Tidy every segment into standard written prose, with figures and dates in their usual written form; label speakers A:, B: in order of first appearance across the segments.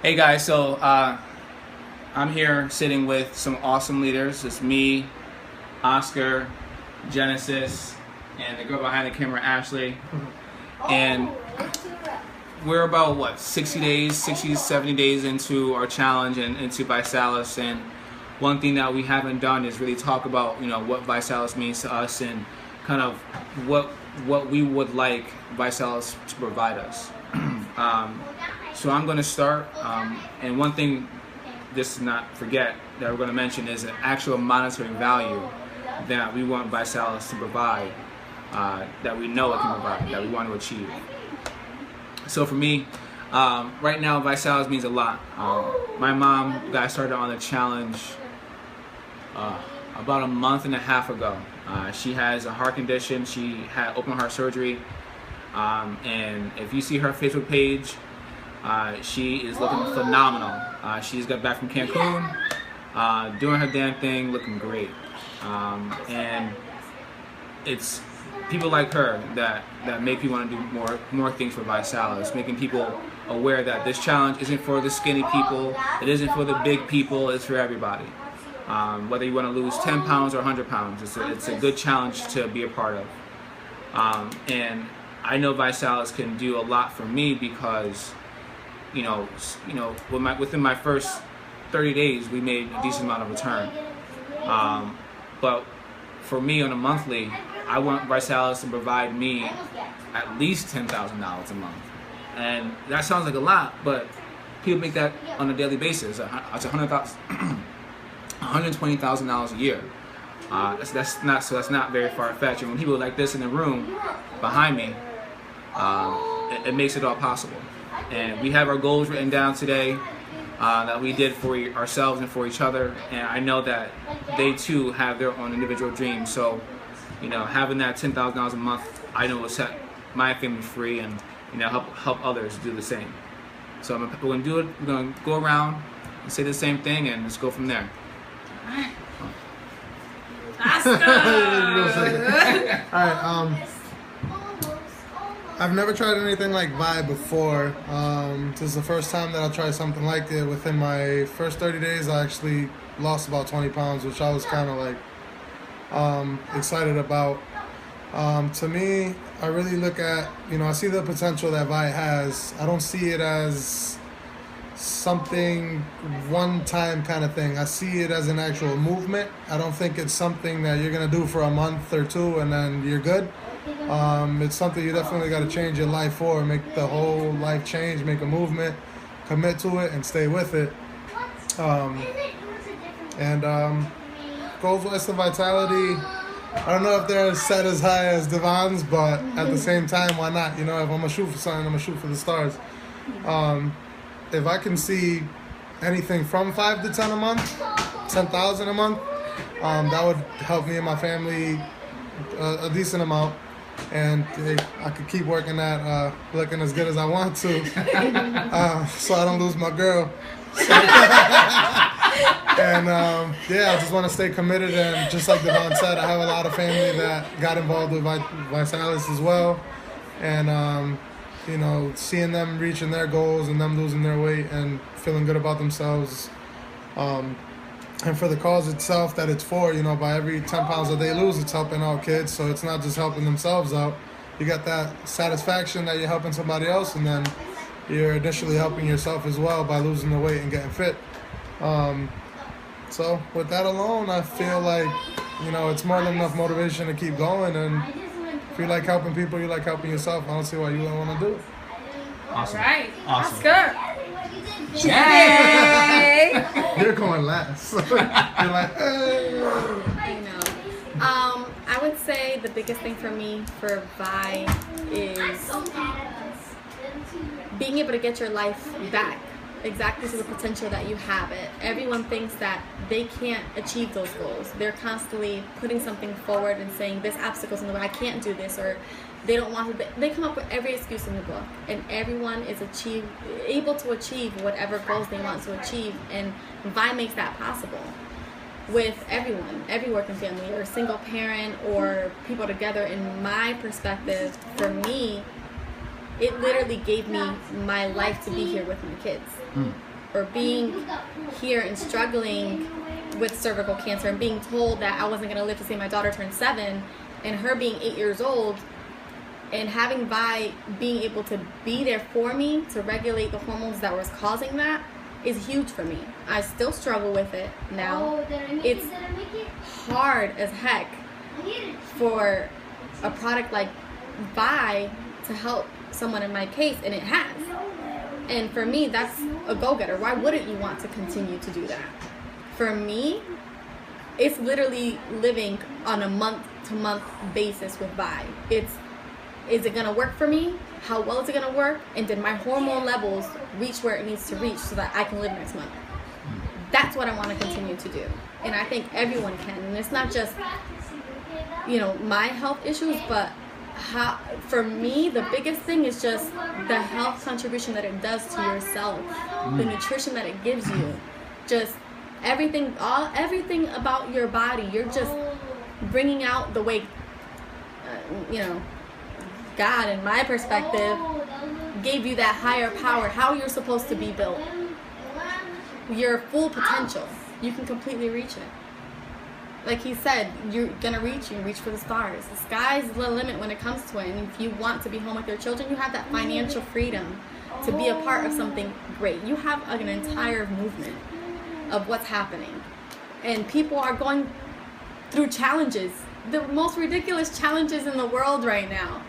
A: Hey guys, so I'm here sitting with some awesome leaders. It's me, Oscar, Genesis, and the girl behind the camera, Ashley. And we're about, 60 days, 60, 70 days into our challenge and into Visalis. And one thing that we haven't done is really talk about, what Visalis means to us and kind of what we would like Visalis to provide us. So I'm going to start, and one thing just to not forget that we're going to mention is an actual monetary value that we want Visalis to provide, that we know it can provide, that we want to achieve. So for me, right now Visalis means a lot. My mom got started on the challenge about a month and a half ago. She has a heart condition. She had open heart surgery, and if you see her Facebook page, she is looking phenomenal. She's got back from Cancun, doing her damn thing, looking great. And it's people like her that make you want to do more things for Visalis, making people aware that this challenge isn't for the skinny people, it isn't for the big people, it's for everybody. Whether you want to lose 10 pounds or 100 pounds, it's a good challenge to be a part of. And I know Visalis can do a lot for me because within my first 30 days, we made a decent amount of return. But for me, on a monthly, I want Visalis to provide me at least $10,000 a month. And that sounds like a lot, but people make that on a daily basis. It's $120,000 a year. That's not very far-fetched. And when people like this in the room behind me, it makes it all possible. And we have our goals written down today that we did for ourselves and for each other. And I know that they too have their own individual dreams. So, having that $10,000 a month, I know will set my family free and help others do the same. So we're gonna do it. We're gonna go around and say the same thing, and let's go from there.
B: Oscar!
C: Alright, I've never tried anything like Vi before. This is the first time that I'll try something like it. Within my first 30 days, I actually lost about 20 pounds, which I was kind of like excited about. To me, I really look at, I see the potential that Vi has. I don't see it as something one-time kind of thing. I see it as an actual movement. I don't think it's something that you're going to do for a month or two and then you're good. It's something you definitely got to change your life for, make the whole life change, make a movement, commit to it, and stay with it. Goals, West, and Vitality, I don't know if they're set as high as Devon's, but at the same time, why not? If I'm going to shoot for something, I'm going to shoot for the stars. If I can see anything from 5 to 10 a month, 10,000 a month, that would help me and my family a decent amount. And I could keep working at looking as good as I want to, so I don't lose my girl. And I just want to stay committed. And just like Devon said, I have a lot of family that got involved with Visalis as well. And seeing them reaching their goals and them losing their weight and feeling good about themselves. And for the cause itself that it's for, by every 10 pounds that they lose, it's helping out kids. So it's not just helping themselves out. You got that satisfaction that you're helping somebody else, and then you're initially helping yourself as well by losing the weight and getting fit. So with that alone, I feel like, it's more than enough motivation to keep going. And if you like helping people, you like helping yourself. I don't see why you don't want to do it.
A: Awesome.
B: All right.
A: Awesome.
B: Oscar!
A: Yay!
C: You're going last. You're like,
B: I know. I would say the biggest thing for me for Vi is being able to get your life back exactly to the potential that you have it. Everyone thinks that they can't achieve those goals. They're constantly putting something forward and saying this obstacle's in the way, I can't do this, or they don't want to. They come up with every excuse in the book, and everyone is able to achieve whatever goals they want to achieve, and Vi makes that possible with everyone, every working family, or single parent, or people together. In my perspective, for me, it literally gave me my life to be here with my kids. Or being here and struggling with cervical cancer and being told that I wasn't going to live to see my daughter turn 7, and her being 8 years old, and having Vi being able to be there for me to regulate the hormones that was causing that is huge for me. I still struggle with it now. It's hard as heck for a product like Vi to help someone in my case, and it has. And for me, that's a go-getter. Why wouldn't you want to continue to do that? For me, it's literally living on a month-to-month basis with Vi. Is it going to work for me? How well is it going to work? And did my hormone levels reach where it needs to reach so that I can live next month? That's what I want to continue to do. And I think everyone can. And it's not just, my health issues, but for me, the biggest thing is just the health contribution that it does to yourself, the nutrition that it gives you, just everything about your body. You're just bringing out the way, God, in my perspective, gave you that higher power, how you're supposed to be built. Your full potential. You can completely reach it. Like he said, you're going to reach for the stars. The sky's the limit when it comes to it. And if you want to be home with your children, you have that financial freedom to be a part of something great. You have an entire movement of what's happening. And people are going through challenges, the most ridiculous challenges in the world right now.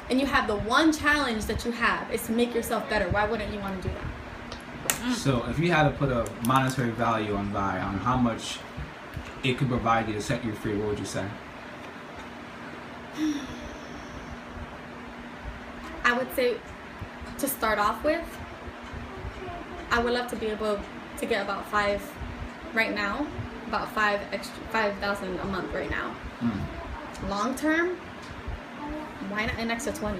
B: And you have the one challenge that you have is to make yourself better. Why wouldn't you want to do that?
A: So if you had to put a monetary value on Vi, on how much it could provide you to set you free, what would you say?
B: I would say, to start off with, I would love to be able to get about 5 right now, about 5,000 a month right now. Long term, why not an extra 20?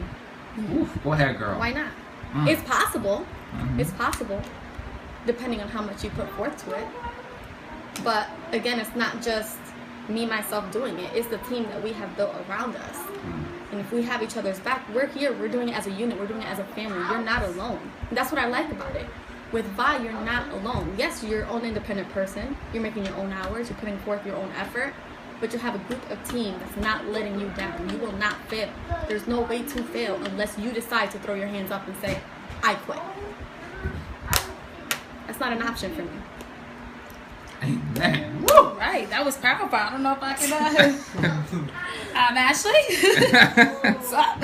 A: Oof, go ahead, girl.
B: Why not? It's possible. It's possible, depending on how much you put forth to it. But again, it's not just me, myself doing it. It's the team that we have built around us. And if we have each other's back, we're here. We're doing it as a unit. We're doing it as a family. You're not alone. And that's what I like about it. With Vi, you're not alone. Yes, you're your own independent person. You're making your own hours. You're putting forth your own effort. But you have a group of team that's not letting you down. You will not fail. There's no way to fail unless you decide to throw your hands up and say, I quit. That's not an option for me.
A: Amen.
D: Woo! Right, that was powerful. I don't know if I can. I'm Ashley. What's up?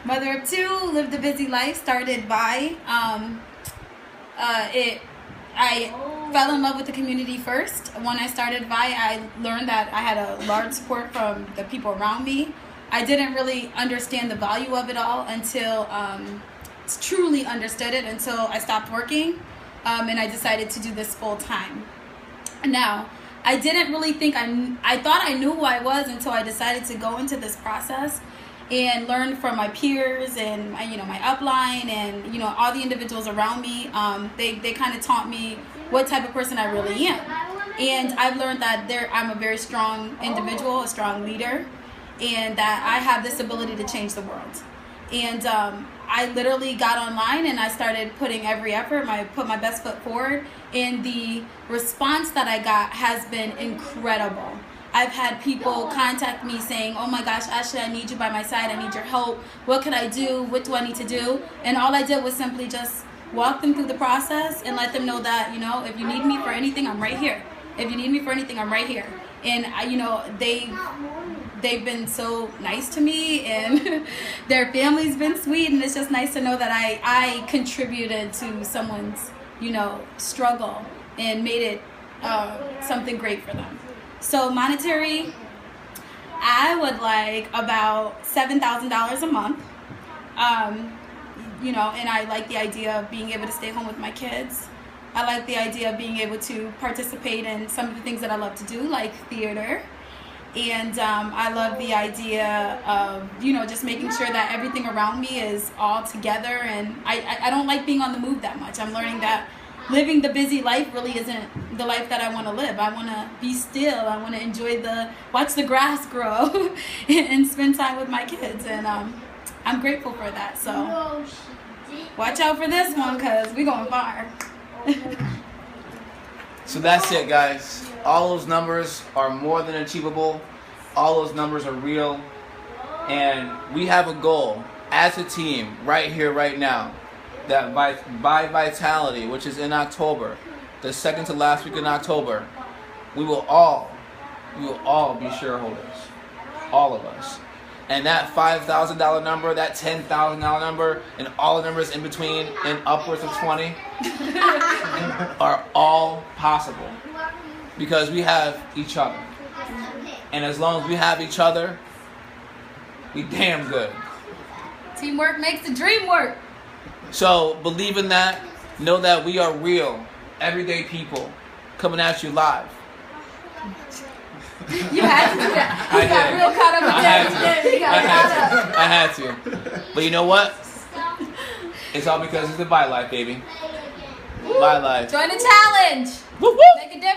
D: Mother of 2, lived a busy life. Started Vi. I fell in love with the community first. When I started Vi, I learned that I had a large support from the people around me. I didn't really understand the value of it all until truly understood it until I stopped working, and I decided to do this full time. Now, I didn't really think I thought I knew who I was until I decided to go into this process and learn from my peers and my upline and all the individuals around me. They kind of taught me what type of person I really am, and I've learned that I'm a very strong individual, a strong leader, and that I have this ability to change the world. And I literally got online and I started putting every effort. I put my best foot forward, and the response that I got has been incredible. I've had people contact me saying, oh my gosh, Ashley, I need you by my side. I need your help. What can I do? What do I need to do? And all I did was simply just walk them through the process and let them know that, if you need me for anything, I'm right here. If you need me for anything, I'm right here. And, they've been so nice to me, and their family's been sweet, and it's just nice to know that I contributed to someone's, struggle and made it something great for them. So monetary, I would like about $7,000 a month, and I like the idea of being able to stay home with my kids. I like the idea of being able to participate in some of the things that I love to do, like theater. And I love the idea of, just making sure that everything around me is all together. And I don't like being on the move that much. I'm learning that living the busy life really isn't the life that I want to live. I want to be still. I want to watch the grass grow and spend time with my kids. And I'm grateful for that. So watch out for this one, because we going far.
A: So that's it, guys. All those numbers are more than achievable. All those numbers are real. And we have a goal as a team right here, right now, that by Vitality, which is in October, the second to last week in October, we will all be shareholders. All of us. And that $5,000 number, that $10,000 number, and all the numbers in between and upwards of 20 are all possible. Because we have each other. And as long as we have each other, we damn good.
D: Teamwork makes the dream work.
A: So believe in that. Know that we are real, everyday people coming at you live.
D: You had to do that. You got
A: did.
D: real caught up with that.
A: I had to. But you know what? It's all because it's the Bi Life, baby. Bi Life.
D: Join the challenge.
A: Woo woo!
D: Make a difference.